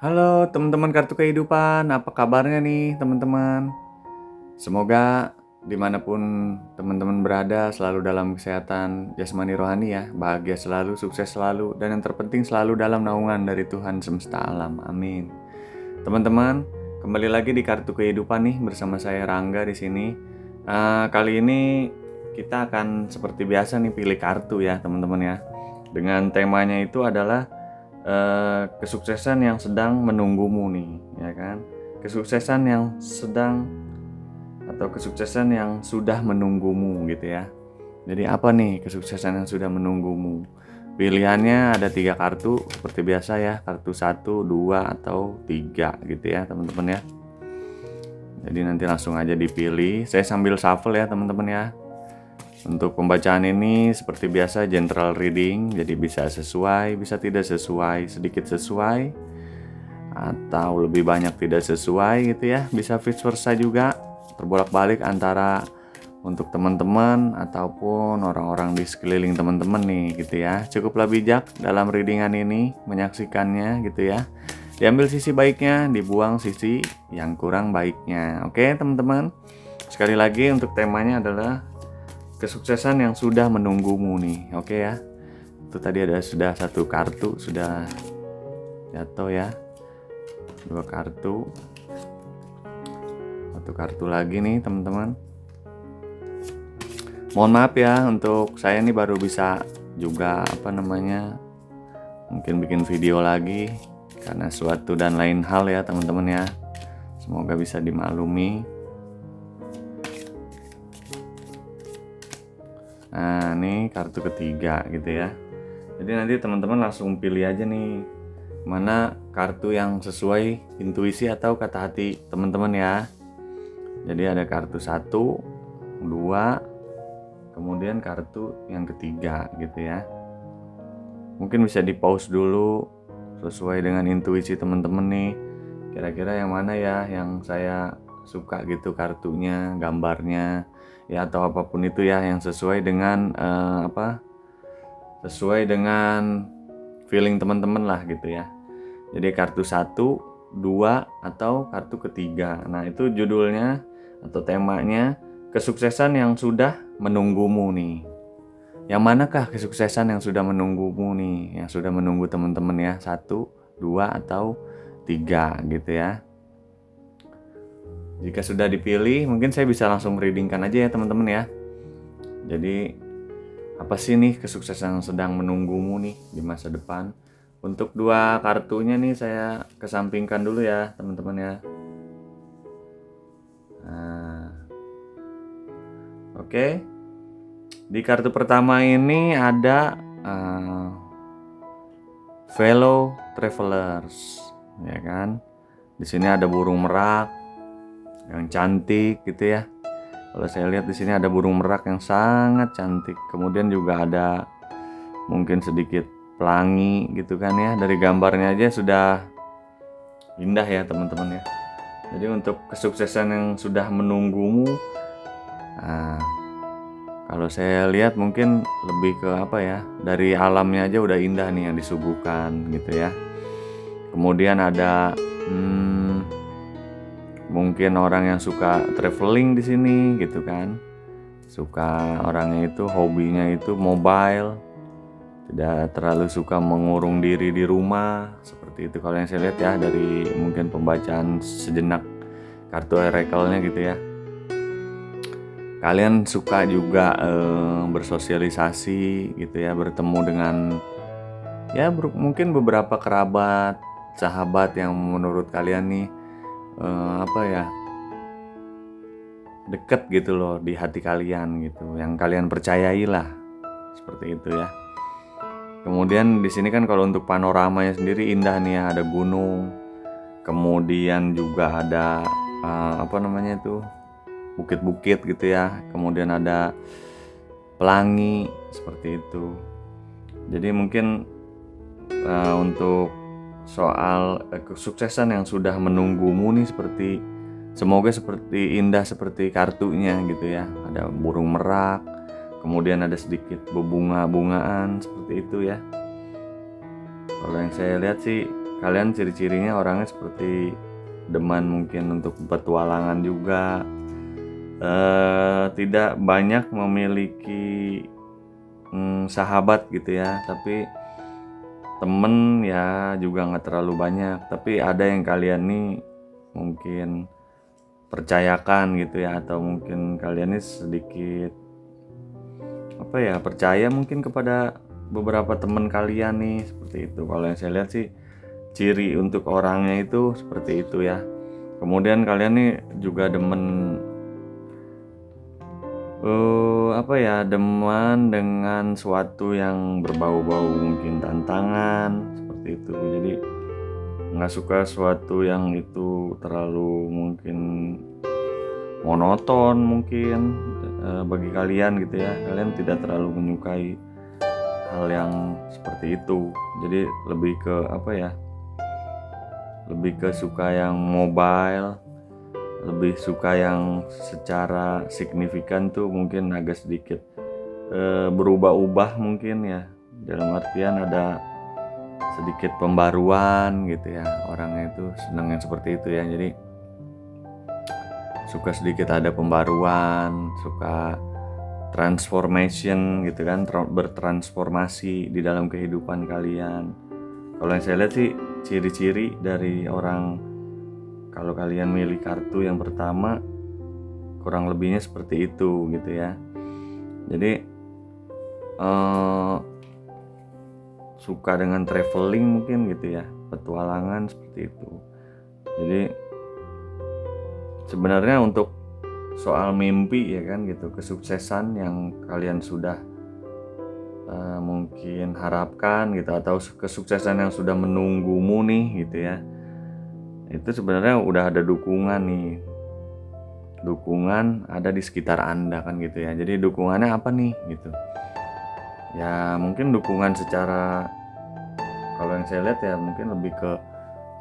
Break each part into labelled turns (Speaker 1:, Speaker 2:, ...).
Speaker 1: Halo teman-teman kartu kehidupan, apa kabarnya nih teman-teman? Semoga dimanapun teman-teman berada selalu dalam kesehatan jasmani rohani ya, bahagia selalu, sukses selalu, dan yang terpenting selalu dalam naungan dari Tuhan semesta alam. Amin. Teman-teman, kembali lagi di kartu kehidupan nih bersama saya Rangga di sini. Kali ini kita akan seperti biasa nih pilih kartu ya teman-teman ya. Dengan temanya itu adalah kesuksesan yang sedang menunggumu nih, ya kan? Kesuksesan yang sedang atau kesuksesan yang sudah menunggumu gitu ya. Jadi apa nih kesuksesan yang sudah menunggumu? Pilihannya ada 3 kartu seperti biasa ya, kartu 1, 2, atau 3 gitu ya teman-teman ya. Jadi nanti langsung aja dipilih. Saya sambil shuffle ya teman-teman ya. Untuk pembacaan ini seperti biasa general reading, jadi bisa sesuai, bisa tidak sesuai, sedikit sesuai, atau lebih banyak tidak sesuai gitu ya. Bisa vice versa juga, terbolak-balik antara untuk teman-teman ataupun orang-orang di sekeliling teman-teman nih gitu ya. Cukuplah bijak dalam readingan ini, menyaksikannya gitu ya. Diambil sisi baiknya, dibuang sisi yang kurang baiknya. Oke teman-teman, sekali lagi untuk temanya adalah kesuksesan yang sudah menunggumu nih, oke ya. Itu tadi sudah 1 kartu sudah jatuh ya, 2 kartu, 1 kartu lagi nih teman-teman. Mohon maaf ya untuk saya nih baru bisa juga mungkin bikin video lagi karena suatu dan lain hal ya teman-teman ya. Semoga bisa dimaklumi. Nah, ini kartu ketiga gitu ya. Jadi nanti teman-teman langsung pilih aja nih mana kartu yang sesuai intuisi atau kata hati teman-teman ya. Jadi ada kartu 1, 2, kemudian kartu yang ketiga gitu ya. Mungkin bisa di pause dulu sesuai dengan intuisi teman-teman nih. Kira-kira yang mana ya yang saya suka gitu kartunya, gambarnya ya atau apapun itu ya yang sesuai dengan sesuai dengan feeling teman-teman lah gitu ya. Jadi kartu 1, 2, atau kartu ketiga. Nah itu judulnya atau temanya kesuksesan yang sudah menunggumu nih. Yang manakah kesuksesan yang sudah menunggumu nih, yang sudah menunggu teman-teman ya, 1, 2, atau 3 gitu ya. Jika sudah dipilih, mungkin saya bisa langsung readingkan aja ya teman-teman ya. Jadi apa sih nih kesuksesan yang sedang menunggumu nih di masa depan? Untuk 2 kartunya nih saya kesampingkan dulu ya teman-teman ya. Nah, oke. Di kartu pertama ini ada fellow travelers, ya kan? Di sini ada burung merak yang cantik gitu ya. Kalau saya lihat di sini ada burung merak yang sangat cantik. Kemudian juga ada mungkin sedikit pelangi gitu kan ya. Dari gambarnya aja sudah indah ya teman-teman ya. Jadi untuk kesuksesan yang sudah menunggumu, nah, kalau saya lihat mungkin lebih ke dari alamnya aja udah indah nih yang disuguhkan gitu ya. Kemudian ada mungkin orang yang suka traveling di sini gitu kan. Suka orangnya itu hobinya itu mobile, tidak terlalu suka mengurung diri di rumah seperti itu kalau yang saya lihat ya dari mungkin pembacaan sejenak kartu oracle-nya gitu ya. Kalian suka juga bersosialisasi gitu ya, bertemu dengan ya mungkin beberapa kerabat, sahabat yang menurut kalian nih deket gitu loh di hati kalian gitu, yang kalian percayai lah seperti itu ya. Kemudian di sini kan kalau untuk panoramanya sendiri indah nih ya, ada gunung, kemudian juga ada bukit-bukit gitu ya, kemudian ada pelangi seperti itu. Jadi mungkin untuk soal kesuksesan yang sudah menunggumu nih semoga seperti indah seperti kartunya gitu ya. Ada burung merak, kemudian ada sedikit bebunga-bungaan seperti itu ya. Kalau yang saya lihat sih kalian ciri-cirinya orangnya seperti demen mungkin untuk petualangan juga, tidak banyak memiliki sahabat gitu ya, tapi temen ya juga nggak terlalu banyak. Tapi ada yang kalian nih mungkin percayakan gitu ya, atau mungkin kalian nih sedikit percaya mungkin kepada beberapa teman kalian nih, seperti itu. Kalau yang saya lihat sih ciri untuk orangnya itu seperti itu ya. Kemudian kalian nih juga demen demen dengan suatu yang berbau-bau mungkin tantangan, seperti itu. Jadi nggak suka suatu yang itu terlalu mungkin monoton mungkin bagi kalian gitu ya. Kalian tidak terlalu menyukai hal yang seperti itu. Jadi lebih ke lebih ke suka yang mobile, lebih suka yang secara signifikan tuh mungkin agak sedikit berubah-ubah mungkin ya, dalam artian ada sedikit pembaruan gitu ya. Orangnya itu senang yang seperti itu ya. Jadi suka sedikit ada pembaruan, suka transformation gitu kan, bertransformasi di dalam kehidupan kalian. Kalau yang saya lihat sih ciri-ciri dari orang, kalau kalian milih kartu yang pertama kurang lebihnya seperti itu gitu ya. Jadi suka dengan traveling mungkin gitu ya, petualangan seperti itu. Jadi sebenarnya untuk soal mimpi ya kan gitu, kesuksesan yang kalian sudah mungkin harapkan gitu, atau kesuksesan yang sudah menunggumu nih gitu ya, itu sebenarnya udah ada dukungan nih, dukungan ada di sekitar Anda kan gitu ya. Jadi dukungannya apa nih gitu ya, mungkin dukungan secara, kalau yang saya lihat ya mungkin lebih ke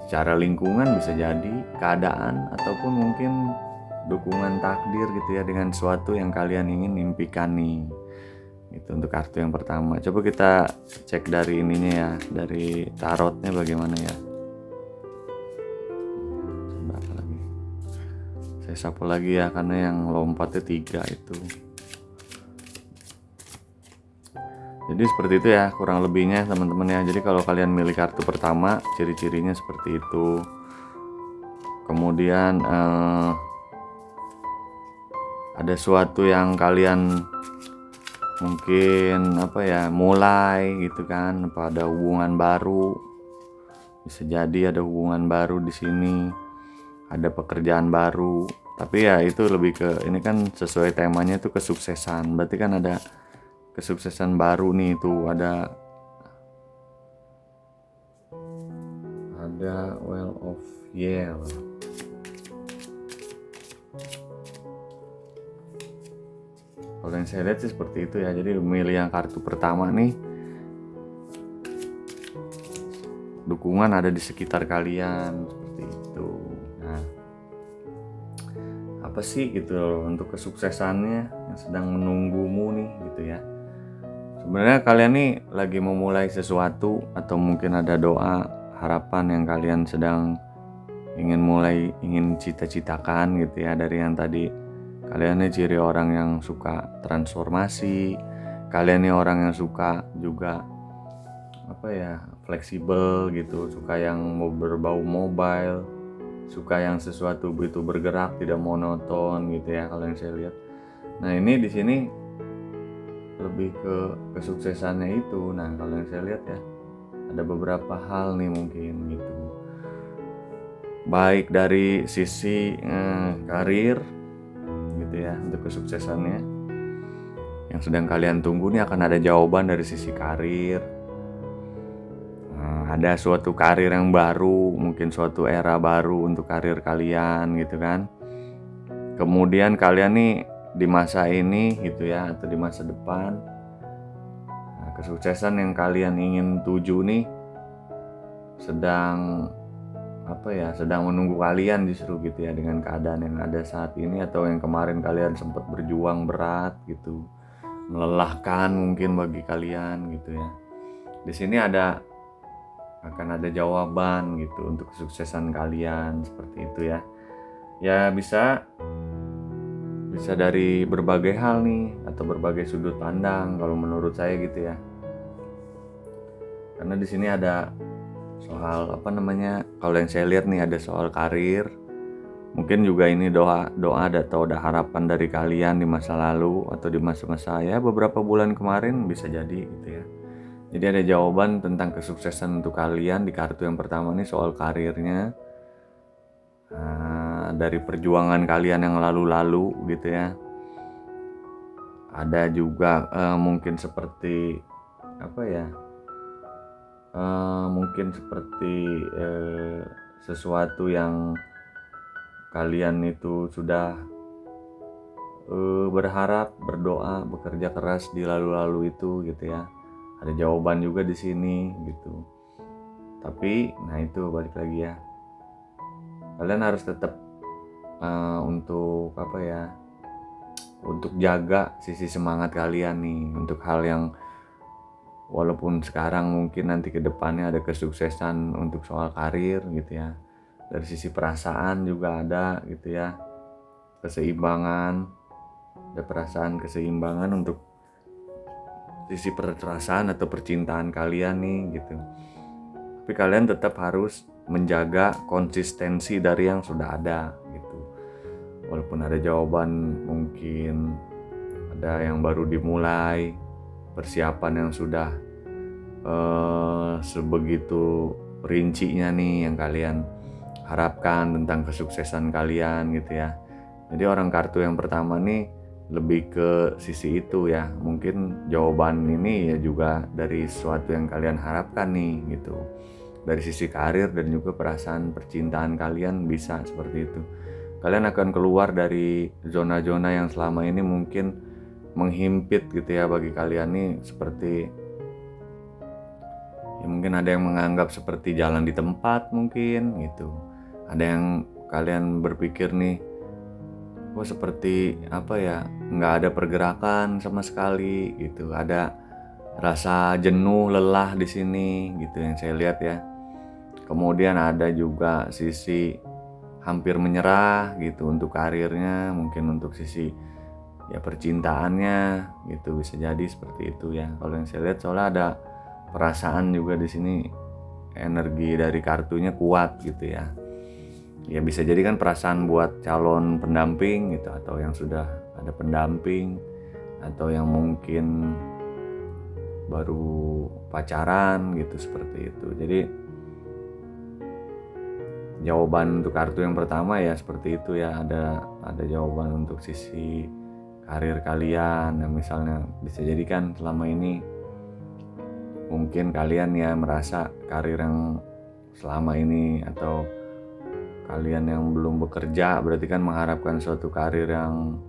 Speaker 1: secara lingkungan, bisa jadi keadaan, ataupun mungkin dukungan takdir gitu ya, dengan sesuatu yang kalian ingin impikan nih. Itu untuk kartu yang pertama. Coba kita cek dari ininya ya, dari tarotnya bagaimana ya. Coba lagi. Saya sapu lagi ya, karena yang lompatnya 3 itu. Jadi seperti itu ya kurang lebihnya teman-teman ya. Jadi kalau kalian milih kartu pertama, ciri-cirinya seperti itu. Kemudian ada suatu yang kalian mungkin mulai gitu kan, pada hubungan baru, bisa jadi ada hubungan baru di sini, ada pekerjaan baru. Tapi ya itu lebih ke, ini kan sesuai temanya itu kesuksesan, berarti kan ada kesuksesan baru nih. Itu ada Well of Yale. Kalau yang saya lihat sih seperti itu ya. Jadi memilih yang kartu pertama nih, dukungan ada di sekitar kalian, seperti itu. Nah, apa sih gitu loh untuk kesuksesannya yang sedang menunggumu nih gitu ya. Sebenarnya kalian nih lagi memulai sesuatu, atau mungkin ada doa, harapan yang kalian sedang ingin cita-citakan gitu ya. Dari yang tadi, kalian nih ciri orang yang suka transformasi, kalian nih orang yang suka juga fleksibel gitu, suka yang mau berbau mobile, suka yang sesuatu itu bergerak, tidak monoton gitu ya kalau yang saya lihat. Nah ini di sini lebih ke kesuksesannya itu. Nah kalau yang saya lihat ya, ada beberapa hal nih mungkin gitu, baik dari sisi karir gitu ya. Untuk kesuksesannya yang sedang kalian tunggu nih, akan ada jawaban dari sisi karir. Ada suatu karir yang baru, mungkin suatu era baru untuk karir kalian gitu kan. Kemudian kalian nih di masa ini gitu ya, atau di masa depan, kesuksesan yang kalian ingin tuju nih sedang sedang menunggu kalian justru gitu ya, dengan keadaan yang ada saat ini, atau yang kemarin kalian sempat berjuang berat gitu, melelahkan mungkin bagi kalian gitu ya. Di sini ada akan ada jawaban gitu untuk kesuksesan kalian, seperti itu ya. Ya bisa dari berbagai hal nih atau berbagai sudut pandang kalau menurut saya gitu ya. Karena di sini ada soal kalau yang saya lihat nih ada soal karir. Mungkin juga ini doa atau ada harapan dari kalian di masa lalu atau di masa-masa ya beberapa bulan kemarin, bisa jadi gitu ya. Jadi ada jawaban tentang kesuksesan untuk kalian di kartu yang pertama nih, soal karirnya. Dari perjuangan kalian yang lalu-lalu gitu ya. Ada juga mungkin seperti mungkin seperti sesuatu yang kalian itu sudah berharap, berdoa, bekerja keras di lalu-lalu itu gitu ya. Ada jawaban juga di sini gitu. Tapi nah itu balik lagi ya. Kalian harus tetap untuk untuk jaga sisi semangat kalian nih untuk hal yang walaupun sekarang mungkin nanti ke depannya ada kesuksesan untuk soal karir gitu ya. Dari sisi perasaan juga ada gitu ya. Keseimbangan, ada perasaan keseimbangan untuk sisi perasaan atau percintaan kalian nih gitu. Tapi kalian tetap harus menjaga konsistensi dari yang sudah ada gitu. Walaupun ada jawaban, mungkin ada yang baru dimulai, persiapan yang sudah sebegitu rincinya nih yang kalian harapkan tentang kesuksesan kalian gitu ya. Jadi orang kartu yang pertama nih lebih ke sisi itu ya. Mungkin jawaban ini ya juga dari sesuatu yang kalian harapkan nih gitu. Dari sisi karir dan juga perasaan percintaan kalian bisa seperti itu. Kalian akan keluar dari zona-zona yang selama ini mungkin menghimpit gitu ya bagi kalian nih, seperti ya mungkin ada yang menganggap seperti jalan di tempat mungkin gitu. Ada yang kalian berpikir nih, kok seperti nggak ada pergerakan sama sekali gitu. Ada rasa jenuh, lelah di sini gitu yang saya lihat ya. Kemudian ada juga sisi hampir menyerah gitu untuk karirnya, mungkin untuk sisi ya percintaannya gitu, bisa jadi seperti itu ya. Kalau yang saya lihat soalnya ada perasaan juga di sini, energi dari kartunya kuat gitu ya. Ya bisa jadi kan perasaan buat calon pendamping gitu, atau yang sudah ada pendamping, atau yang mungkin baru pacaran gitu, seperti itu. Jadi jawaban untuk kartu yang pertama ya seperti itu ya, ada jawaban untuk sisi karir kalian yang misalnya bisa jadi kan selama ini mungkin kalian ya merasa karir yang selama ini, atau kalian yang belum bekerja berarti kan mengharapkan suatu karir yang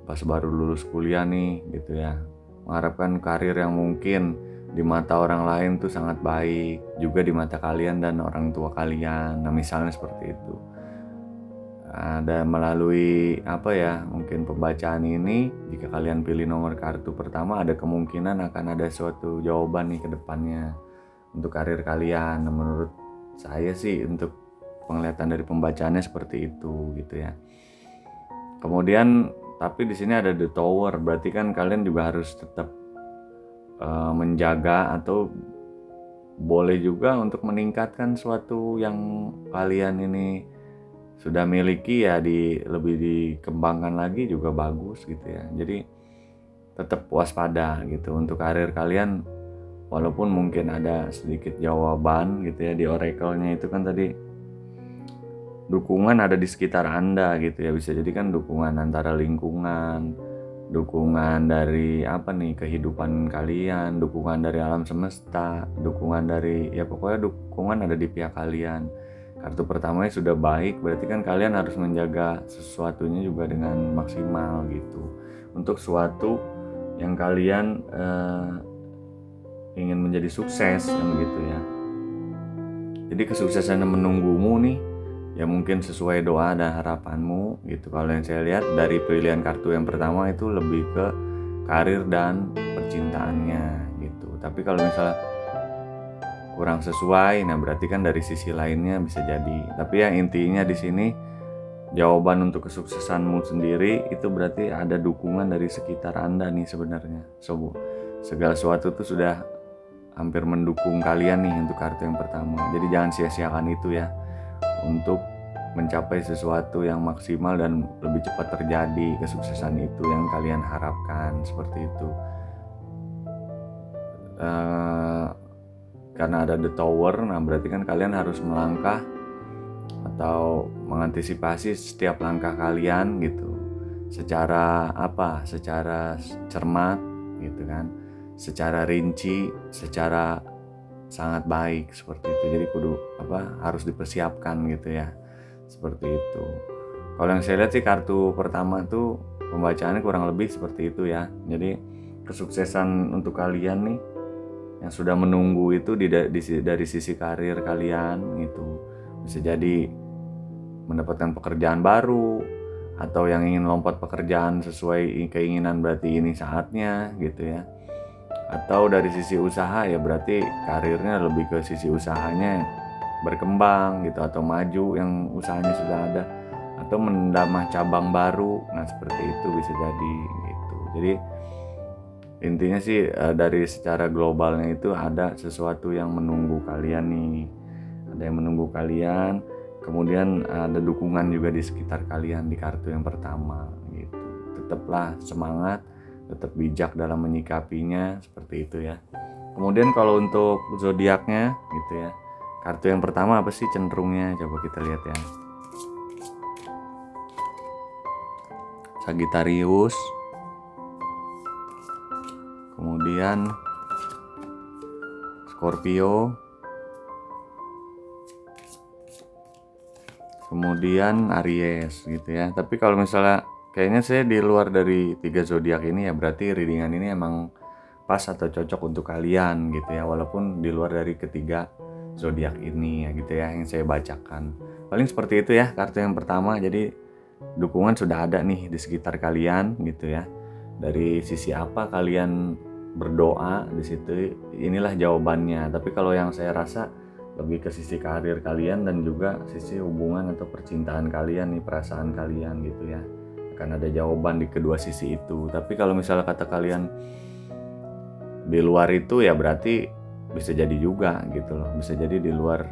Speaker 1: pas baru lulus kuliah nih gitu ya, mengharapkan karir yang mungkin di mata orang lain tuh sangat baik juga di mata kalian dan orang tua kalian. Nah misalnya seperti itu. Ada melalui mungkin pembacaan ini, jika kalian pilih nomor kartu pertama, ada kemungkinan akan ada suatu jawaban nih ke depannya untuk karir kalian. Nah, menurut saya sih untuk penglihatan dari pembacaannya seperti itu gitu ya. Kemudian tapi di sini ada the tower, berarti kan kalian juga harus tetap menjaga atau boleh juga untuk meningkatkan suatu yang kalian ini sudah miliki ya, lebih dikembangkan lagi juga bagus gitu ya. Jadi tetap waspada gitu untuk karir kalian, walaupun mungkin ada sedikit jawaban gitu ya di oracle-nya itu kan tadi dukungan ada di sekitar Anda gitu ya. Bisa jadi kan dukungan antara lingkungan, dukungan dari kehidupan kalian, dukungan dari alam semesta, dukungan dari pokoknya dukungan ada di pihak kalian. Kartu pertamanya sudah baik, berarti kan kalian harus menjaga sesuatunya juga dengan maksimal gitu untuk suatu yang kalian ingin menjadi sukses kan gitu ya. Jadi kesuksesan yang menunggumu nih ya mungkin sesuai doa dan harapanmu gitu. Kalau yang saya lihat dari pilihan kartu yang pertama itu lebih ke karir dan percintaannya gitu. Tapi kalau misalnya kurang sesuai, nah berarti kan dari sisi lainnya bisa jadi. Tapi yang intinya di sini jawaban untuk kesuksesanmu sendiri itu berarti ada dukungan dari sekitar Anda nih sebenarnya. Segala sesuatu itu sudah hampir mendukung kalian nih untuk kartu yang pertama. Jadi jangan sia-siakan itu ya untuk mencapai sesuatu yang maksimal dan lebih cepat terjadi kesuksesan itu yang kalian harapkan, seperti itu. Karena ada the tower, nah berarti kan kalian harus melangkah atau mengantisipasi setiap langkah kalian gitu secara secara cermat gitu kan, secara rinci, secara sangat baik, seperti itu. Jadi harus dipersiapkan gitu ya, seperti itu. Kalau yang saya lihat sih kartu pertama tuh pembacaannya kurang lebih seperti itu ya. Jadi kesuksesan untuk kalian nih yang sudah menunggu itu dari sisi karir kalian gitu. Bisa jadi mendapatkan pekerjaan baru, atau yang ingin lompat pekerjaan sesuai keinginan, berarti ini saatnya gitu ya. Atau dari sisi usaha ya berarti karirnya lebih ke sisi usahanya berkembang gitu, atau maju yang usahanya sudah ada, atau menambah cabang baru. Nah seperti itu bisa jadi gitu. Jadi intinya sih dari secara globalnya itu ada sesuatu yang menunggu kalian nih, ada yang menunggu kalian. Kemudian ada dukungan juga di sekitar kalian di kartu yang pertama gitu. Tetaplah semangat, tetap bijak dalam menyikapinya, seperti itu ya. Kemudian kalau untuk zodiaknya gitu ya, kartu yang pertama apa sih cenderungnya? Coba kita lihat ya. Sagittarius, kemudian Scorpio, kemudian Aries gitu ya. Tapi kalau misalnya kayaknya saya di luar dari 3 zodiak ini ya, berarti readingan ini emang pas atau cocok untuk kalian gitu ya, walaupun di luar dari ketiga zodiak ini ya gitu ya yang saya bacakan. Paling seperti itu ya kartu yang pertama. Jadi dukungan sudah ada nih di sekitar kalian gitu ya. Dari sisi apa kalian berdoa di situ, inilah jawabannya. Tapi kalau yang saya rasa lebih ke sisi karir kalian dan juga sisi hubungan atau percintaan kalian nih, perasaan kalian gitu ya. Akan ada jawaban di kedua sisi itu. Tapi kalau misalnya kata kalian di luar itu ya berarti bisa jadi juga gitu loh. Bisa jadi di luar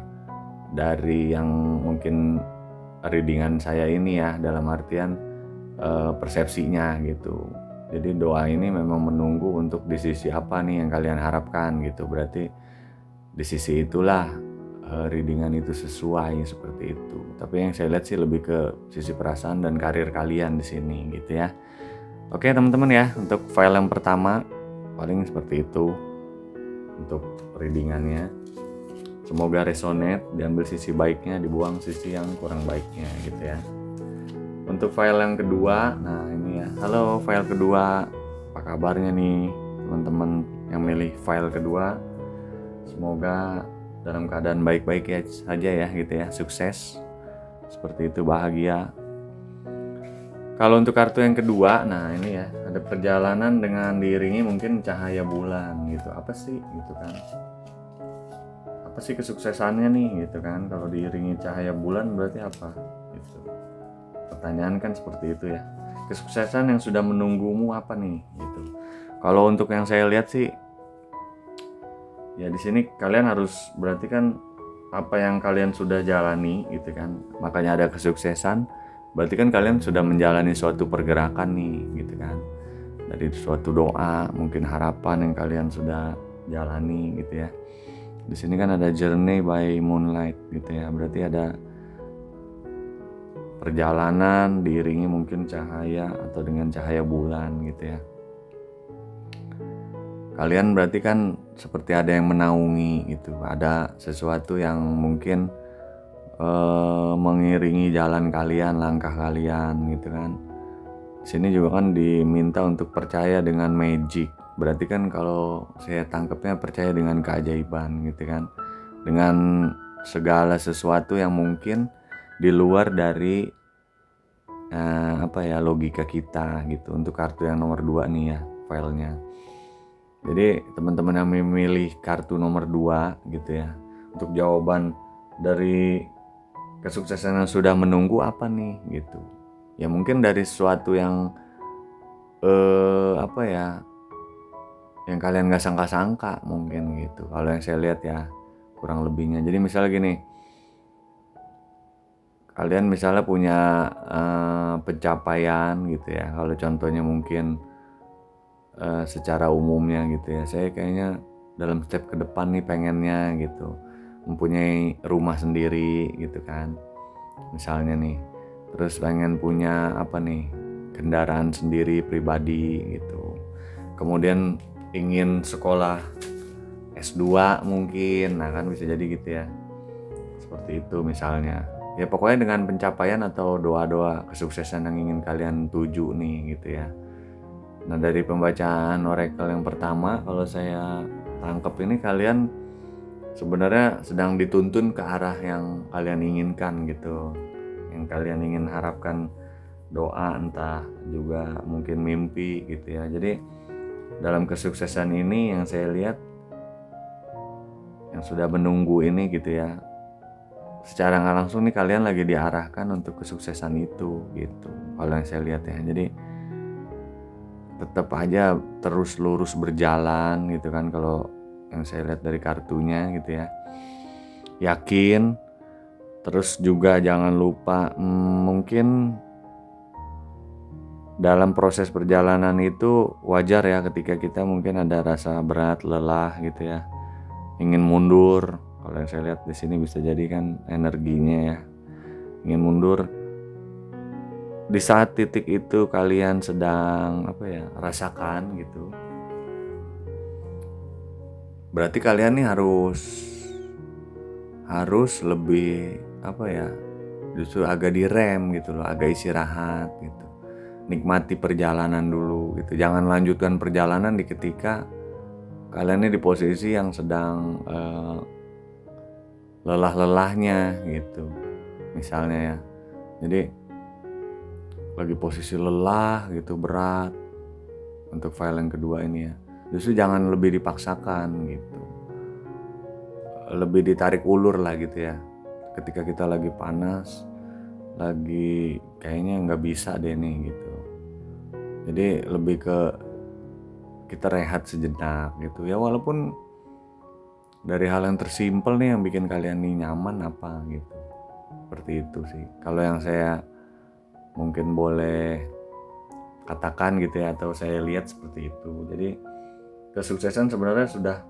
Speaker 1: dari yang mungkin readingan saya ini ya, dalam artian persepsinya gitu. Jadi doa ini memang menunggu untuk di sisi apa nih yang kalian harapkan gitu. Berarti di sisi itulah readingan itu sesuai, seperti itu. Tapi yang saya lihat sih lebih ke sisi perasaan dan karir kalian di sini gitu ya. Oke teman-teman ya, untuk file yang pertama paling seperti itu untuk readingannya. Semoga resonate, diambil sisi baiknya, dibuang sisi yang kurang baiknya gitu ya. Untuk file yang kedua, nah ini ya. Halo file kedua, apa kabarnya nih teman-teman yang milih file kedua? Semoga dalam keadaan baik-baik ya saja ya gitu ya, sukses seperti itu, bahagia. Kalau untuk kartu yang kedua, nah ini ya, ada perjalanan dengan diiringi mungkin cahaya bulan gitu. Apa sih gitu kan? Apa sih kesuksesannya nih gitu kan? Kalau diiringi cahaya bulan berarti apa gitu. Pertanyaan kan seperti itu ya. Kesuksesan yang sudah menunggumu apa nih gitu. Kalau untuk yang saya lihat sih ya di sini kalian harus berarti kan apa yang kalian sudah jalani gitu kan. Makanya ada kesuksesan. Berarti kan kalian sudah menjalani suatu pergerakan nih gitu kan. Dari suatu doa, mungkin harapan yang kalian sudah jalani gitu ya. Di sini kan ada journey by moonlight gitu ya. Berarti ada perjalanan diiringi mungkin cahaya atau dengan cahaya bulan gitu ya. Kalian berarti kan seperti ada yang menaungi gitu. Ada sesuatu yang mungkin mengiringi jalan kalian, langkah kalian gitu kan. Di sini juga kan diminta untuk percaya dengan magic. Berarti kan kalau saya tangkapnya percaya dengan keajaiban gitu kan. Dengan segala sesuatu yang mungkin di luar dari logika kita gitu. Untuk kartu yang nomor 2 nih ya filenya. Jadi teman-teman yang memilih kartu nomor 2 gitu ya, untuk jawaban dari kesuksesan yang sudah menunggu apa nih gitu. Ya mungkin dari sesuatu yang apa ya, yang kalian gak sangka-sangka mungkin gitu. Kalau yang saya lihat ya kurang lebihnya. Jadi misalnya gini, kalian misalnya punya pencapaian gitu ya. Kalau contohnya mungkin secara umumnya gitu ya, saya kayaknya dalam step ke depan nih pengennya gitu mempunyai rumah sendiri gitu kan misalnya nih, terus pengen punya apa nih, kendaraan sendiri pribadi gitu, kemudian ingin sekolah S2 mungkin, nah kan bisa jadi gitu ya, seperti itu misalnya ya. Pokoknya dengan pencapaian atau doa-doa kesuksesan yang ingin kalian tuju nih gitu ya. Nah dari pembacaan oracle yang pertama, kalau saya tangkap ini kalian sebenarnya sedang dituntun ke arah yang kalian inginkan gitu, yang kalian ingin harapkan, doa entah juga mungkin mimpi gitu ya. Jadi dalam kesuksesan ini yang saya lihat, yang sudah menunggu ini gitu ya, secara nggak langsung nih kalian lagi diarahkan untuk kesuksesan itu gitu, kalau yang saya lihat ya. Jadi tetap aja terus lurus berjalan gitu kan, kalau yang saya lihat dari kartunya gitu ya. Yakin, terus juga jangan lupa mungkin dalam proses perjalanan itu wajar ya ketika kita mungkin ada rasa berat, lelah gitu ya, ingin mundur. Kalau yang saya lihat di sini bisa jadi kan energinya ya, ingin mundur. Di saat titik itu kalian sedang apa ya, rasakan gitu, berarti kalian nih harus lebih apa ya, justru agak direm gitu loh, agak istirahat gitu, nikmati perjalanan dulu gitu. Jangan lanjutkan perjalanan di ketika kalian ini di posisi yang sedang lelah-lelahnya gitu misalnya ya. Jadi lagi posisi lelah gitu, berat untuk file yang kedua ini ya, justru jangan lebih dipaksakan gitu, lebih ditarik ulur lah gitu ya. Ketika kita lagi panas, lagi kayaknya nggak bisa deh nih gitu, jadi lebih ke kita rehat sejenak gitu ya. Walaupun dari hal yang tersimpel nih yang bikin kalian nih nyaman apa gitu, seperti itu sih kalau yang saya mungkin boleh katakan gitu ya, atau saya lihat seperti itu. Jadi kesuksesan sebenarnya sudah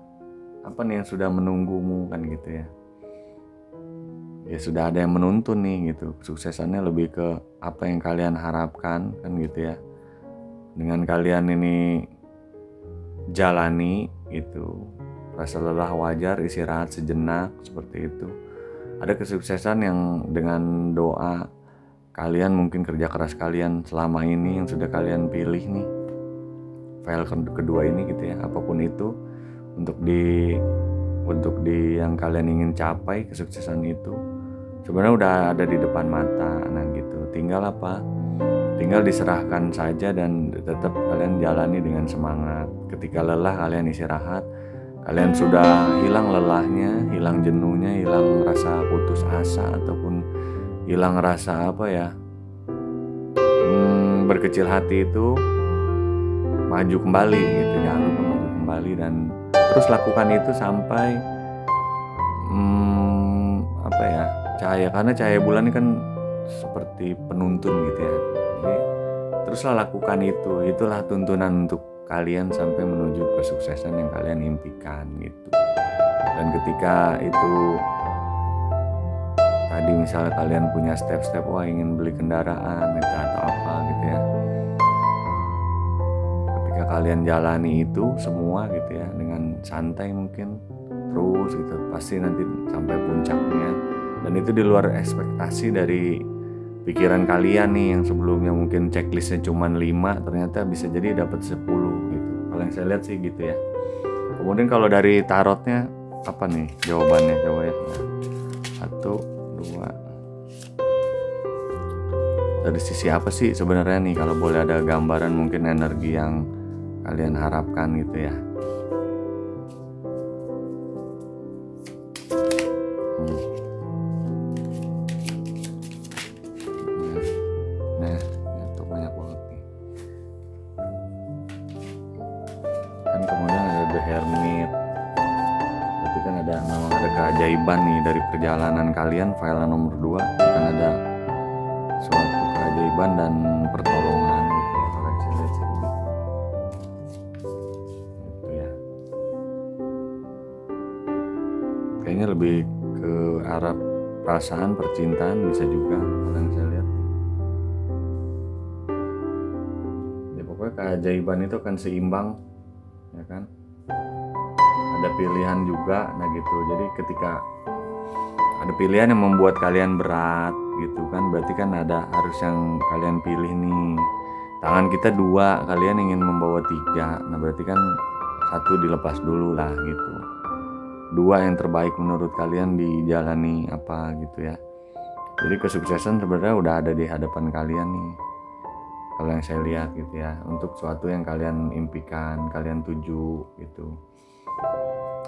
Speaker 1: apa nih yang sudah menunggumu kan gitu ya. Ya sudah ada yang menuntun nih gitu. Kesuksesannya lebih ke apa yang kalian harapkan kan gitu ya. Dengan kalian ini jalani gitu, rasa lelah wajar, istirahat sejenak seperti itu. Ada kesuksesan yang dengan doa kalian, mungkin kerja keras kalian selama ini yang sudah kalian pilih nih, file kedua ini gitu ya, apapun itu untuk di yang kalian ingin capai, kesuksesan itu sebenarnya udah ada di depan mata. Nah gitu, tinggal diserahkan saja dan tetap kalian jalani dengan semangat. Ketika lelah kalian istirahat, kalian sudah hilang lelahnya, hilang jenuhnya, hilang rasa putus asa ataupun hilang rasa apa ya, berkecil hati, itu maju kembali gitu, jangan lupa maju kembali dan terus lakukan itu sampai apa ya, cahaya, karena cahaya bulan ini kan seperti penuntun gitu ya. Jadi teruslah lakukan itu, itulah tuntunan untuk kalian sampai menuju kesuksesan yang kalian impikan gitu. Dan ketika itu tadi misalnya kalian punya step-step, wah ingin beli kendaraan gitu, atau apa gitu ya, ketika kalian jalani itu semua gitu ya dengan santai mungkin terus gitu, pasti nanti sampai puncaknya. Dan itu di luar ekspektasi dari pikiran kalian nih, yang sebelumnya mungkin checklistnya cuma 5, ternyata bisa jadi dapat 10 gitu. Kalau yang saya lihat sih gitu ya. Kemudian kalau dari tarotnya apa nih jawabannya, coba ya. 1, 2. Dari sisi apa sih sebenarnya nih, kalau boleh ada gambaran mungkin energi yang kalian harapkan gitu ya. keajaiban nih dari perjalanan kalian. File nomor 2 akan ada suatu keajaiban dan pertolongan gitu ya, kalau saya lihat sih begitu. Gitu ya. Kayaknya lebih ke arah perasaan, percintaan bisa juga kalau yang saya lihat. Ya pokoknya keajaiban itu kan seimbang, ya kan? Ada pilihan juga, nah gitu. Jadi ketika ada pilihan yang membuat kalian berat gitu kan, berarti kan ada harus yang kalian pilih nih. Tangan kita 2, kalian ingin membawa 3, nah berarti kan 1 dilepas dulu lah gitu. 2 yang terbaik menurut kalian dijalani apa gitu ya. Jadi kesuksesan sebenarnya udah ada di hadapan kalian nih, kalau yang saya lihat gitu ya, untuk suatu yang kalian impikan, kalian tuju gitu.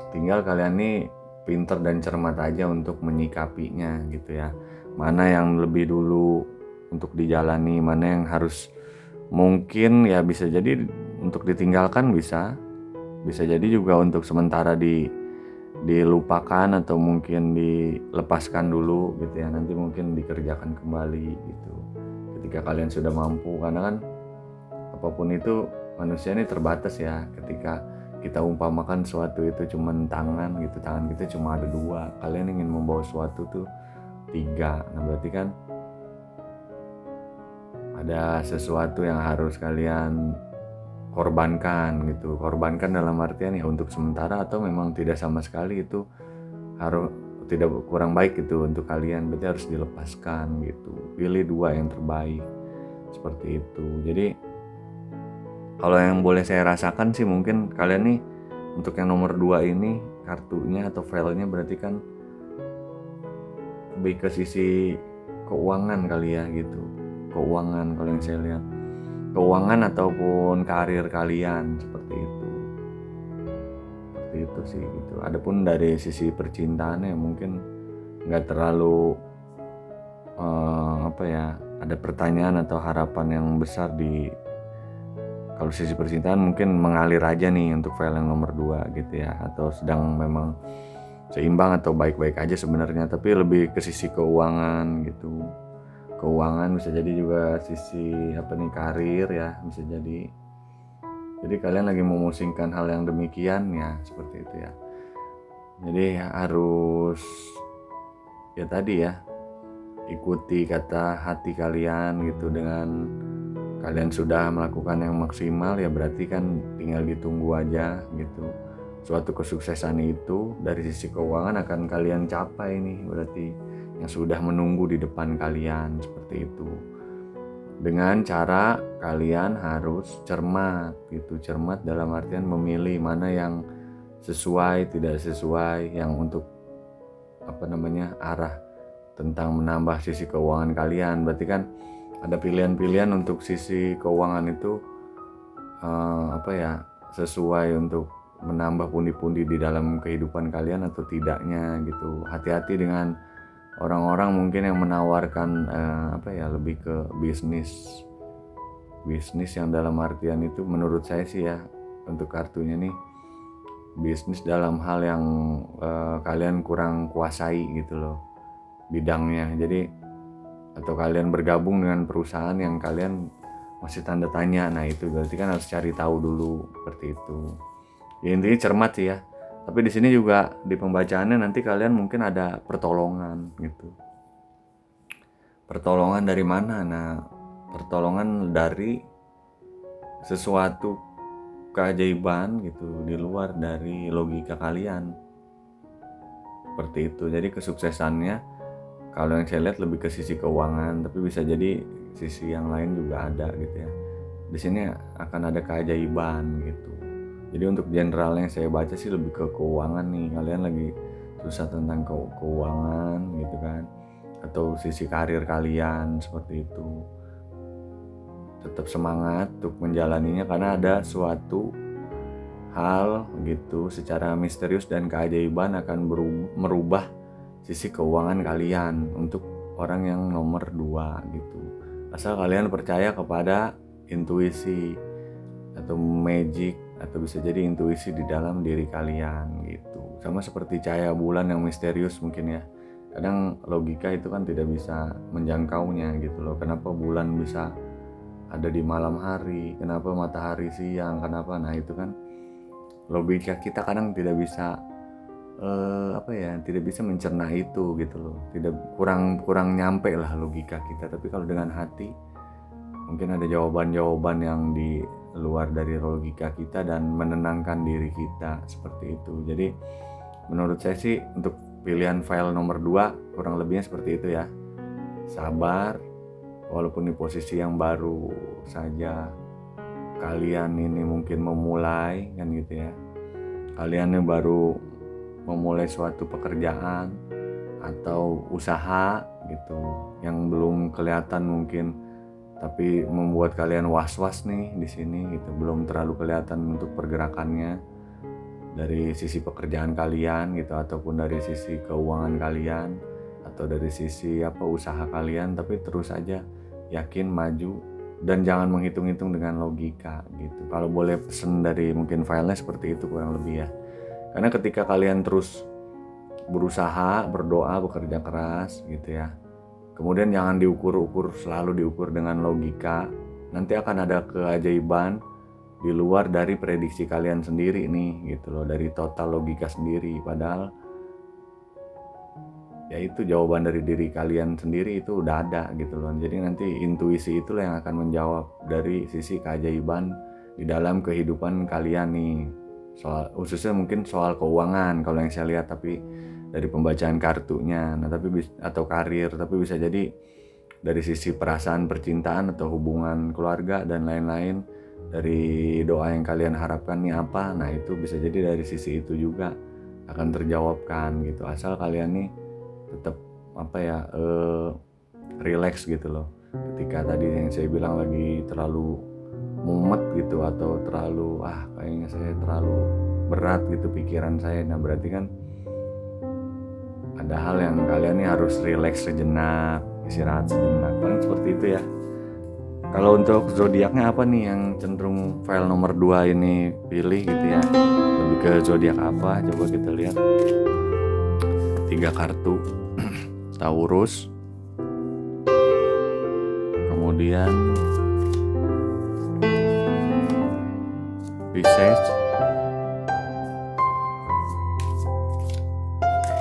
Speaker 1: Tinggal kalian nih pinter dan cermat aja untuk menyikapinya gitu ya. Mana yang lebih dulu untuk dijalani, mana yang harus mungkin ya bisa jadi untuk ditinggalkan, bisa jadi juga untuk sementara dilupakan atau mungkin dilepaskan dulu gitu ya. Nanti mungkin dikerjakan kembali gitu ketika kalian sudah mampu, karena kan apapun itu manusia ini terbatas ya. Ketika kita umpamakan suatu itu cuma tangan gitu, tangan kita cuma ada 2, kalian ingin membawa suatu tuh 3, nah berarti kan ada sesuatu yang harus kalian korbankan gitu. Korbankan dalam artian ya untuk sementara atau memang tidak sama sekali, itu harus tidak kurang baik gitu untuk kalian, berarti harus dilepaskan gitu. Pilih 2 yang terbaik seperti itu. Jadi kalau yang boleh saya rasakan sih, mungkin kalian nih untuk yang nomor 2 ini kartunya atau filenya berarti kan lebih ke sisi keuangan kali ya gitu. Keuangan kalau yang saya lihat, keuangan ataupun karir kalian seperti itu. Seperti itu sih gitu. Adapun dari sisi percintaannya mungkin nggak terlalu ada pertanyaan atau harapan yang besar di, kalau sisi percintaan mungkin mengalir aja nih untuk file yang nomor 2 gitu ya, atau sedang memang seimbang atau baik-baik aja sebenarnya, tapi lebih ke sisi keuangan gitu. Keuangan bisa jadi juga sisi karir ya, bisa jadi. Jadi kalian lagi memusingkan hal yang demikian ya, seperti itu ya. Jadi harus ya tadi ya, ikuti kata hati kalian gitu. Dengan kalian sudah melakukan yang maksimal ya berarti kan tinggal ditunggu aja gitu. Suatu kesuksesan itu dari sisi keuangan akan kalian capai nih, berarti yang sudah menunggu di depan kalian seperti itu. Dengan cara kalian harus cermat gitu. Cermat dalam artian memilih mana yang sesuai, tidak sesuai, yang untuk arah tentang menambah sisi keuangan kalian. Berarti kan ada pilihan-pilihan untuk sisi keuangan itu sesuai untuk menambah pundi-pundi di dalam kehidupan kalian atau tidaknya gitu. Hati-hati dengan orang-orang mungkin yang menawarkan lebih ke bisnis yang dalam artian itu, menurut saya sih ya, untuk kartunya nih bisnis dalam hal yang kalian kurang kuasai gitu loh bidangnya. Jadi atau kalian bergabung dengan perusahaan yang kalian masih tanda tanya, nah itu berarti kan harus cari tahu dulu seperti itu. Ya intinya cermat sih ya. Tapi di sini juga di pembacaannya nanti kalian mungkin ada pertolongan gitu. Pertolongan dari mana? Nah, pertolongan dari sesuatu keajaiban gitu di luar dari logika kalian. Seperti itu. Jadi kesuksesannya kalau yang saya lihat lebih ke sisi keuangan, tapi bisa jadi sisi yang lain juga ada gitu ya. Di sini akan ada keajaiban gitu. Jadi untuk generalnya yang saya baca sih lebih ke keuangan nih. Kalian lagi susah tentang keuangan gitu kan, atau sisi karir kalian seperti itu. Tetap semangat untuk menjalaninya karena ada suatu hal gitu secara misterius dan keajaiban akan merubah sisi keuangan kalian untuk orang yang nomor 2 gitu. Asal kalian percaya kepada intuisi atau magic, atau bisa jadi intuisi di dalam diri kalian gitu. sama seperti cahaya bulan yang misterius mungkin ya. Kadang logika itu kan tidak bisa menjangkaunya gitu loh. Kenapa bulan bisa ada di malam hari, kenapa matahari siang, kenapa? Nah itu kan logika kita kadang tidak bisa tidak bisa mencerna itu gitu loh. Kurang nyampe lah logika kita. Tapi kalau dengan hati mungkin ada jawaban-jawaban yang di luar dari logika kita dan menenangkan diri kita seperti itu. Jadi menurut saya sih untuk pilihan file nomor 2 kurang lebihnya seperti itu ya. Sabar, walaupun di posisi yang baru saja kalian ini mungkin memulai kan gitu ya. Kalian yang baru memulai suatu pekerjaan atau usaha gitu yang belum kelihatan mungkin, tapi membuat kalian was-was nih di sini gitu, belum terlalu kelihatan untuk pergerakannya dari sisi pekerjaan kalian gitu, ataupun dari sisi keuangan kalian atau dari sisi usaha kalian, tapi terus aja yakin maju dan jangan menghitung-hitung dengan logika gitu. Kalau boleh pesen dari mungkin filenya seperti itu kurang lebih ya. Karena ketika kalian terus berusaha, berdoa, bekerja keras gitu ya, kemudian jangan selalu diukur dengan logika. Nanti akan ada keajaiban di luar dari prediksi kalian sendiri nih gitu loh, dari total logika sendiri. Padahal ya itu jawaban dari diri kalian sendiri itu udah ada gitu loh. Jadi nanti intuisi itulah yang akan menjawab dari sisi keajaiban di dalam kehidupan kalian nih. Khususnya mungkin soal keuangan kalau yang saya lihat, tapi dari pembacaan kartunya, atau karir, tapi bisa jadi dari sisi perasaan percintaan atau hubungan keluarga dan lain-lain, dari doa yang kalian harapkan nih apa, nah itu bisa jadi dari sisi itu juga akan terjawabkan gitu, asal kalian nih tetap relax gitu loh. Ketika tadi yang saya bilang lagi terlalu mumet gitu atau terlalu kayaknya saya terlalu berat gitu pikiran saya, nah berarti kan ada hal yang kalian nih harus relax sejenak, istirahat sejenak, paling seperti itu ya. Kalau untuk zodiaknya apa nih yang cenderung file nomor 2 ini pilih gitu ya, lebih ke zodiak apa, coba kita lihat 3 kartu. Taurus, kemudian Pisces,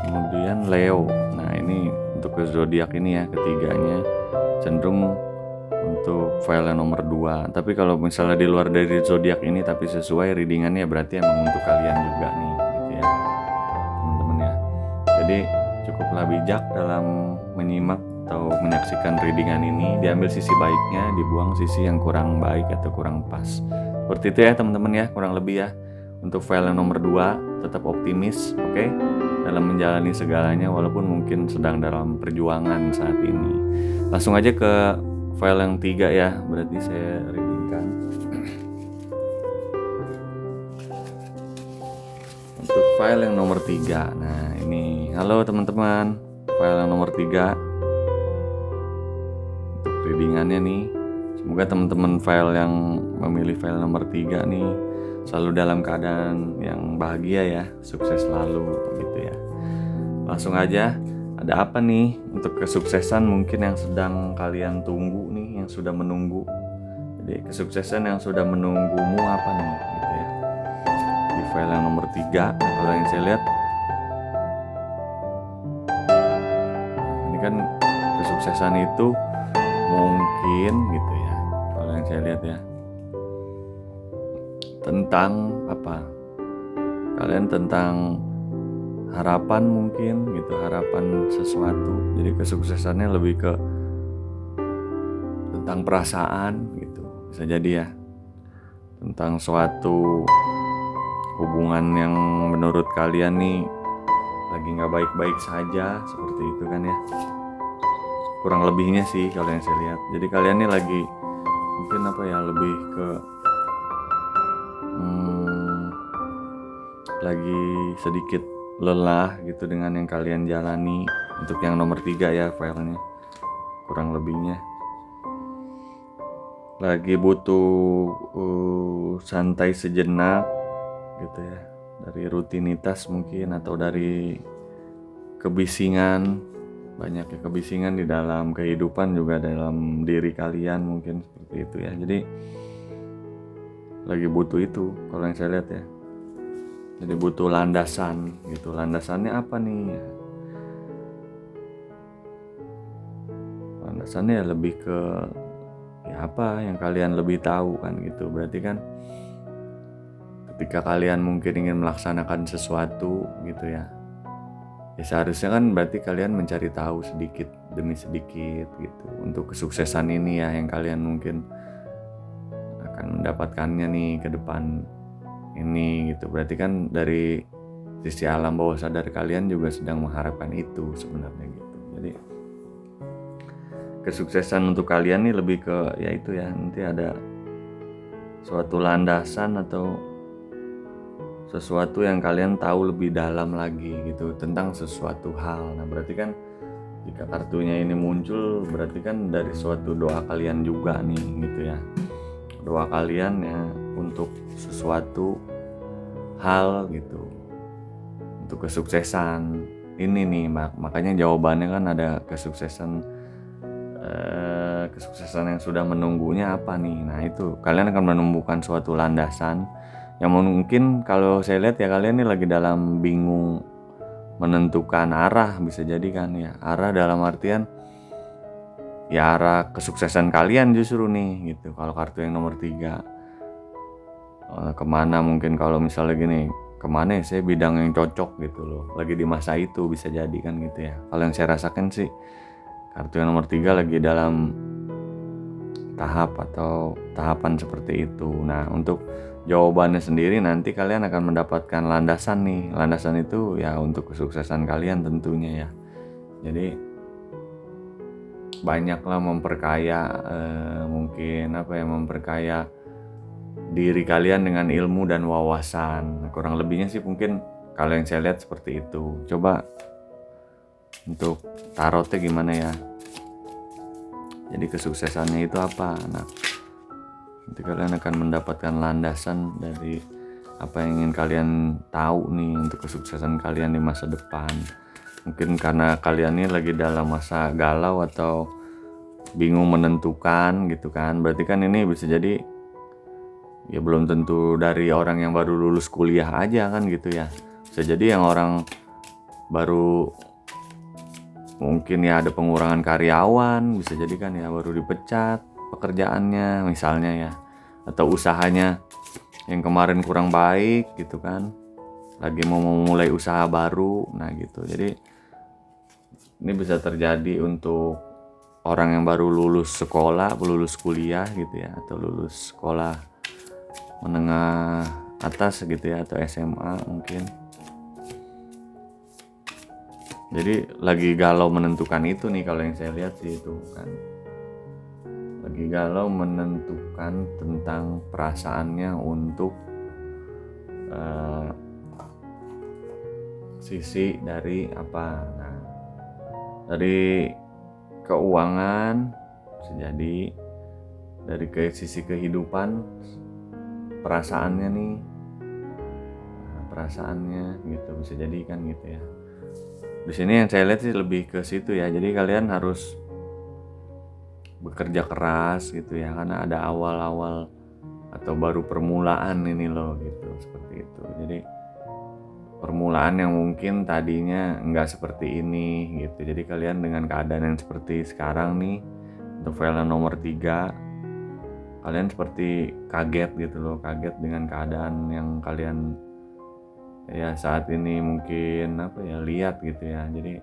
Speaker 1: kemudian Leo. Nah ini untuk ke zodiak ini ya, ketiganya cenderung untuk file nomor 2. Tapi kalau misalnya di luar dari zodiak ini tapi sesuai readingannya, berarti emang untuk kalian juga nih gitu ya teman-teman ya. Jadi cukuplah bijak dalam menyimak atau menyaksikan readingan ini, diambil sisi baiknya, dibuang sisi yang kurang baik atau kurang pas. Seperti itu ya teman-teman ya, kurang lebih ya. Untuk file yang nomor 2 tetap optimis, oke? Dalam menjalani segalanya walaupun mungkin sedang dalam perjuangan saat ini. Langsung aja ke file yang 3 ya, berarti saya readingkan. Untuk file yang nomor 3. Nah, ini halo teman-teman. File yang nomor 3. Untuk readingannya nih. Semoga teman-teman file yang memilih file nomor 3 nih selalu dalam keadaan yang bahagia ya, sukses selalu gitu ya. Langsung aja, ada apa nih untuk kesuksesan mungkin yang sedang kalian tunggu nih, yang sudah menunggu. Jadi kesuksesan yang sudah menunggumu apa nih gitu ya. Di file yang nomor 3, kalau yang saya lihat ini kan kesuksesan itu mungkin gitu ya, kalau yang saya lihat ya, tentang apa, kalian tentang harapan mungkin gitu, harapan sesuatu. Jadi kesuksesannya lebih ke tentang perasaan gitu, bisa jadi ya, tentang suatu hubungan yang menurut kalian nih lagi nggak baik-baik saja, seperti itu kan ya, kurang lebihnya sih kalau yang saya lihat. Jadi kalian nih lagi mungkin lebih ke lagi sedikit lelah gitu dengan yang kalian jalani. Untuk yang nomor 3 ya filenya, kurang lebihnya lagi butuh santai sejenak gitu ya, dari rutinitas mungkin, atau dari kebisingan, banyaknya kebisingan di dalam kehidupan juga dalam diri kalian mungkin seperti itu ya. Jadi lagi butuh itu kalau yang saya lihat ya. Jadi butuh landasan gitu. Landasannya apa nih? Landasannya ya lebih ke ya apa yang kalian lebih tahu kan gitu. Berarti kan ketika kalian mungkin ingin melaksanakan sesuatu gitu ya, ya seharusnya kan berarti kalian mencari tahu sedikit demi sedikit gitu untuk kesuksesan ini ya, yang kalian mungkin akan mendapatkannya nih ke depan ini gitu. Berarti kan dari sisi alam bawah sadar kalian juga sedang mengharapkan itu sebenarnya gitu. Jadi kesuksesan untuk kalian nih lebih ke ya itu ya, nanti ada suatu landasan atau sesuatu yang kalian tahu lebih dalam lagi gitu tentang sesuatu hal. Nah berarti kan jika kartunya ini muncul berarti kan dari suatu doa kalian juga nih gitu ya. Doa kalian ya untuk sesuatu hal gitu, untuk kesuksesan ini nih. Makanya jawabannya kan ada kesuksesan yang sudah menunggunya apa nih. Nah itu kalian akan menemukan suatu landasan yang mungkin kalau saya lihat ya kalian ini lagi dalam bingung menentukan arah, bisa jadi kan ya, arah dalam artian ya arah kesuksesan kalian justru nih gitu. Kalau kartu yang nomor 3 kemana mungkin, kalau misalnya gini, kemana ya saya bidang yang cocok gitu loh, lagi di masa itu bisa jadi kan gitu ya. Kalau yang saya rasakan sih kartu yang nomor 3 lagi dalam tahap atau tahapan seperti itu. Nah untuk jawabannya sendiri nanti kalian akan mendapatkan landasan nih. Landasan itu ya untuk kesuksesan kalian tentunya ya. Jadi banyaklah memperkaya mungkin memperkaya diri kalian dengan ilmu dan wawasan. Kurang lebihnya sih mungkin kalau yang saya lihat seperti itu. Coba untuk tarotnya gimana ya. Jadi kesuksesannya itu apa? Nah, nanti kalian akan mendapatkan landasan dari apa yang ingin kalian tahu nih untuk kesuksesan kalian di masa depan. Mungkin karena kalian ini lagi dalam masa galau atau bingung menentukan gitu kan. Berarti kan ini bisa jadi ya belum tentu dari orang yang baru lulus kuliah aja kan gitu ya. Bisa jadi yang orang baru mungkin ya ada pengurangan karyawan, bisa jadi kan ya baru dipecat pekerjaannya misalnya ya, atau usahanya yang kemarin kurang baik gitu kan, lagi mau memulai usaha baru. Nah gitu, jadi ini bisa terjadi untuk orang yang baru lulus sekolah, lulus kuliah gitu ya, atau lulus sekolah menengah atas gitu ya, atau SMA mungkin. Jadi lagi galau menentukan itu nih kalau yang saya lihat sih itu kan. Lagi galau menentukan tentang perasaannya untuk sisi dari apa. Nah, dari keuangan bisa jadi, dari sisi kehidupan perasaannya nih. Nah, perasaannya gitu bisa jadi kan gitu ya. Di sini yang saya lihat sih lebih ke situ ya. Jadi kalian harus bekerja keras gitu ya, karena ada awal-awal atau baru permulaan ini loh gitu, seperti itu. Jadi permulaan yang mungkin tadinya nggak seperti ini gitu. Jadi kalian dengan keadaan yang seperti sekarang nih, untuk file nomor 3, kalian seperti kaget gitu loh, kaget dengan keadaan yang kalian ya saat ini mungkin lihat gitu ya. Jadi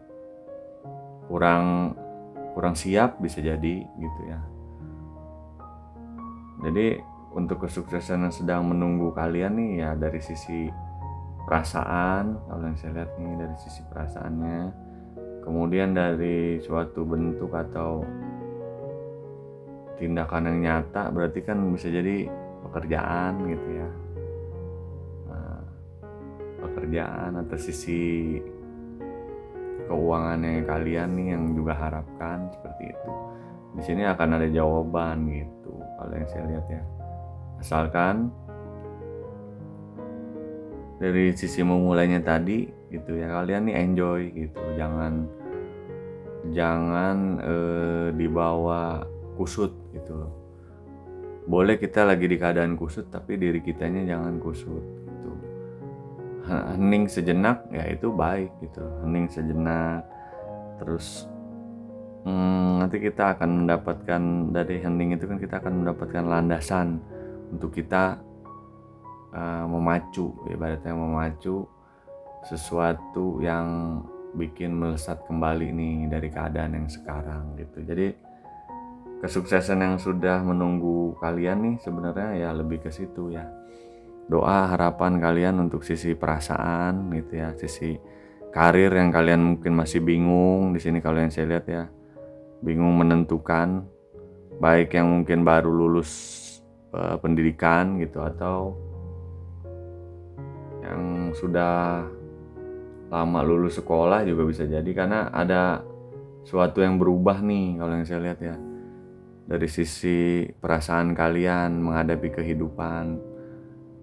Speaker 1: kurang siap bisa jadi gitu ya. Jadi untuk kesuksesan yang sedang menunggu kalian nih ya dari sisi perasaan, kalau yang saya lihat nih dari sisi perasaannya, kemudian dari suatu bentuk atau tindakan yang nyata, berarti kan bisa jadi pekerjaan gitu ya. Pekerjaan atau sisi keuangannya kalian nih yang juga harapkan seperti itu. Di sini akan ada jawaban gitu kalau yang saya lihat ya. Asalkan dari sisi memulainya tadi gitu ya, kalian nih enjoy gitu, jangan dibawa kusut gitu loh. Boleh kita lagi di keadaan kusut tapi diri kitanya jangan kusut gitu. Hening sejenak ya itu baik gitu, hening sejenak. Terus nanti kita akan mendapatkan, dari hening itu kan kita akan mendapatkan landasan untuk kita memacu, ibaratnya memacu sesuatu yang bikin melesat kembali nih dari keadaan yang sekarang gitu. Jadi kesuksesan yang sudah menunggu kalian nih sebenarnya ya lebih ke situ ya. Doa harapan kalian untuk sisi perasaan gitu ya, sisi karir yang kalian mungkin masih bingung di sini, kalau yang saya lihat ya, bingung menentukan, baik yang mungkin baru lulus pendidikan gitu atau yang sudah lama lulus sekolah juga bisa jadi, karena ada suatu yang berubah nih kalau yang saya lihat ya, dari sisi perasaan kalian menghadapi kehidupan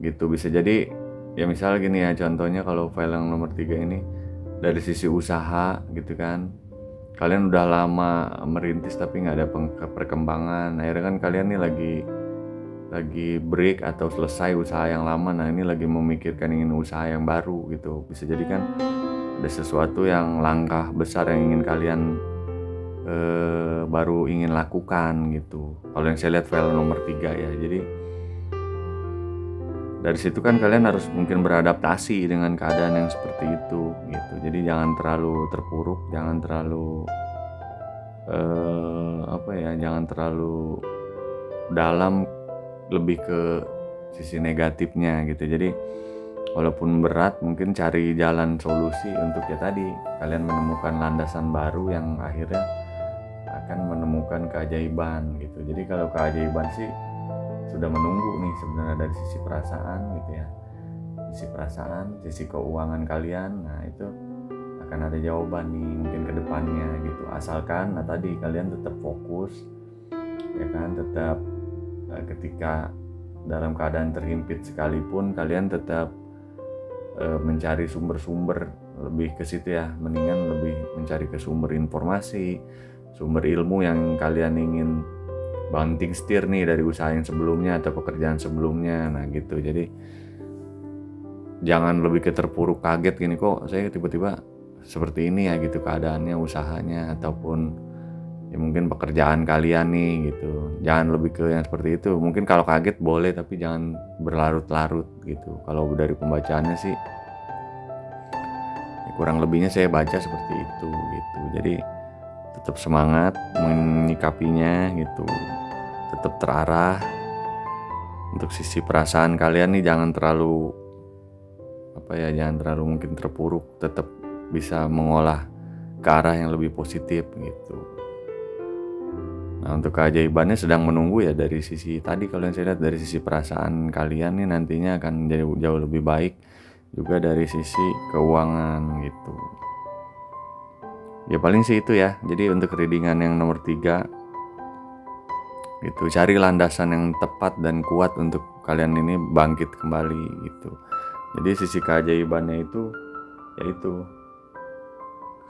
Speaker 1: gitu. Bisa jadi ya, misal gini ya, contohnya kalau file yang nomor 3 ini dari sisi usaha gitu kan, kalian udah lama merintis tapi nggak ada perkembangan, akhirnya kan kalian nih lagi break atau selesai usaha yang lama, nah ini lagi memikirkan ingin usaha yang baru gitu. Bisa jadi kan ada sesuatu yang langkah besar yang ingin kalian baru ingin lakukan gitu, kalau yang saya lihat file nomor 3 ya. Jadi dari situ kan kalian harus mungkin beradaptasi dengan keadaan yang seperti itu gitu. Jadi jangan terlalu terpuruk, jangan terlalu jangan terlalu dalam, lebih ke sisi negatifnya gitu. Jadi walaupun berat, mungkin cari jalan solusi untuk ya tadi kalian menemukan landasan baru yang akhirnya akan menemukan keajaiban gitu. Jadi kalau keajaiban sih sudah menunggu nih sebenarnya dari sisi perasaan gitu ya, sisi perasaan, sisi keuangan kalian. Nah itu akan ada jawaban nih mungkin ke depannya gitu, asalkan tadi kalian tetap fokus ya kan, tetap ketika dalam keadaan terhimpit sekalipun kalian tetap mencari sumber-sumber, lebih ke situ ya, mendingan lebih mencari ke sumber informasi, sumber ilmu yang kalian ingin banting setir nih dari usaha yang sebelumnya atau pekerjaan sebelumnya. Nah gitu, jadi jangan lebih ke terpuruk kaget gini, kok saya tiba-tiba seperti ini ya gitu keadaannya, usahanya ataupun ya mungkin pekerjaan kalian nih gitu. Jangan lebih ke yang seperti itu. Mungkin kalau kaget boleh, tapi jangan berlarut-larut gitu. Kalau dari pembacaannya sih ya kurang lebihnya saya baca seperti itu gitu. Jadi tetap semangat menyikapinya gitu, tetap terarah. Untuk sisi perasaan kalian nih jangan terlalu jangan terlalu mungkin terpuruk, tetap bisa mengolah ke arah yang lebih positif gitu. Nah untuk keajaibannya sedang menunggu ya dari sisi tadi, kalau yang saya lihat dari sisi perasaan kalian nih nantinya akan jadi jauh lebih baik, juga dari sisi keuangan gitu. Ya paling sih itu ya. Jadi untuk readingan yang nomor 3 gitu, cari landasan yang tepat dan kuat untuk kalian ini bangkit kembali gitu. Jadi sisi keajaibannya itu yaitu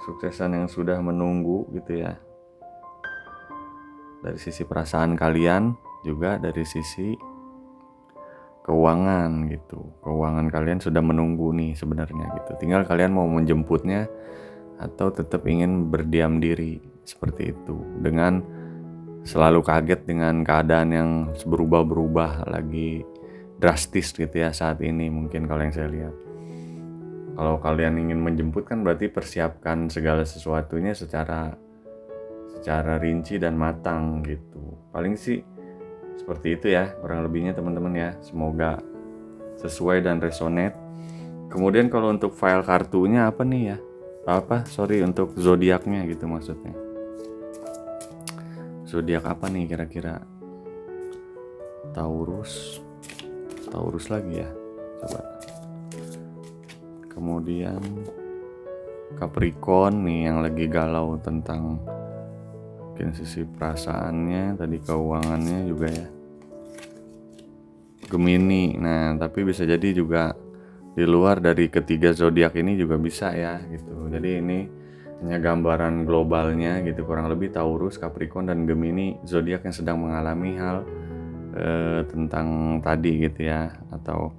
Speaker 1: kesuksesan yang sudah menunggu gitu ya, dari sisi perasaan kalian, juga dari sisi keuangan gitu. Keuangan kalian sudah menunggu nih sebenarnya gitu. Tinggal kalian mau menjemputnya atau tetap ingin berdiam diri seperti itu, dengan selalu kaget dengan keadaan yang berubah-berubah lagi drastis gitu ya saat ini. Mungkin kalau yang saya lihat, kalau kalian ingin menjemput kan berarti persiapkan segala sesuatunya secara rinci dan matang gitu. Paling sih seperti itu ya kurang lebihnya teman-teman ya. Semoga sesuai dan resonate. Kemudian kalau untuk file kartunya apa nih ya, untuk zodiaknya gitu maksudnya. Zodiak apa nih kira-kira? Taurus lagi ya, coba. Kemudian Capricorn nih yang lagi galau tentang mungkin sisi perasaannya, tadi keuangannya juga ya. Gemini, nah tapi bisa jadi juga di luar dari ketiga zodiak ini juga bisa ya gitu. Jadi ini hanya gambaran globalnya gitu, kurang lebih Taurus, Capricorn dan Gemini zodiak yang sedang mengalami hal tentang tadi gitu ya, atau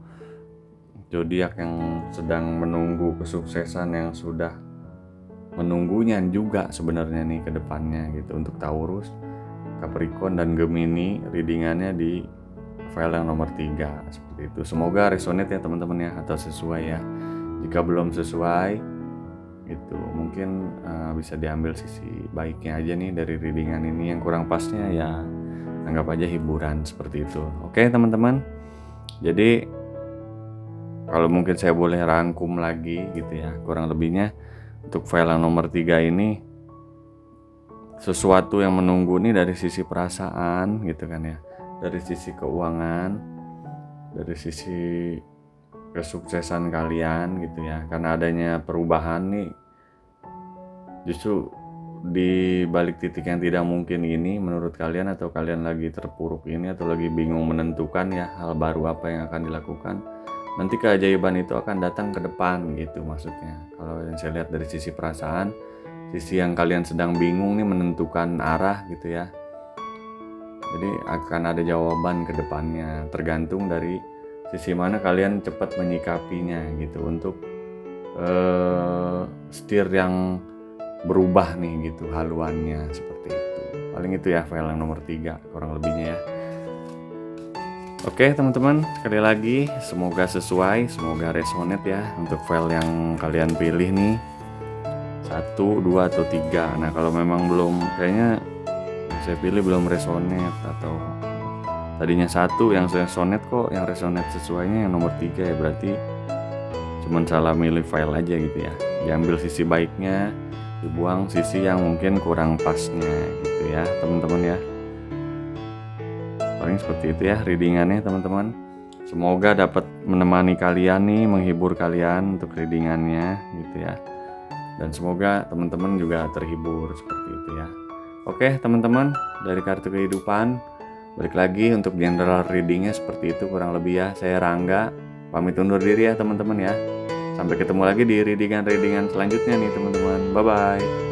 Speaker 1: zodiak yang sedang menunggu kesuksesan yang sudah menunggunya juga sebenarnya nih ke depannya gitu. Untuk Taurus, Capricorn dan Gemini readingannya di file yang nomor 3 seperti itu. Semoga resonate ya teman-teman ya, atau sesuai ya. Jika belum sesuai itu mungkin bisa diambil sisi baiknya aja nih dari readingan ini. Yang kurang pasnya ya anggap aja hiburan seperti itu. Oke teman-teman, jadi kalau mungkin saya boleh rangkum lagi gitu ya, kurang lebihnya untuk file yang nomor 3 ini sesuatu yang menunggu nih dari sisi perasaan gitu kan ya, dari sisi keuangan, dari sisi kesuksesan kalian gitu ya. Karena adanya perubahan nih, justru di balik titik yang tidak mungkin ini menurut kalian, atau kalian lagi terpuruk ini, atau lagi bingung menentukan ya hal baru apa yang akan dilakukan, nanti keajaiban itu akan datang ke depan gitu maksudnya. Kalau yang saya lihat dari sisi perasaan, sisi yang kalian sedang bingung nih menentukan arah gitu ya, jadi akan ada jawaban ke depannya, tergantung dari sisi mana kalian cepat menyikapinya gitu, untuk setir yang berubah nih gitu haluannya seperti itu. Paling itu ya file yang nomor 3 kurang lebihnya ya. Oke teman-teman, sekali lagi semoga sesuai, semoga resonate ya untuk file yang kalian pilih nih, 1, 2 atau 3. Nah kalau memang belum, kayaknya saya pilih belum resonate, atau tadinya 1 yang resonate kok, yang resonate sesuainya yang nomor 3 ya, berarti cuman salah milih file aja gitu ya. Diambil sisi baiknya, dibuang sisi yang mungkin kurang pasnya gitu ya teman-teman ya. Paling seperti itu ya readingannya teman-teman. Semoga dapat menemani kalian nih, menghibur kalian untuk readingannya gitu ya. Dan semoga teman-teman juga terhibur seperti itu ya. Oke teman-teman, dari kartu kehidupan balik lagi untuk general readingnya seperti itu kurang lebih ya. Saya Rangga, pamit undur diri ya teman-teman ya. Sampai ketemu lagi di readingan-readingan selanjutnya nih teman-teman. Bye-bye.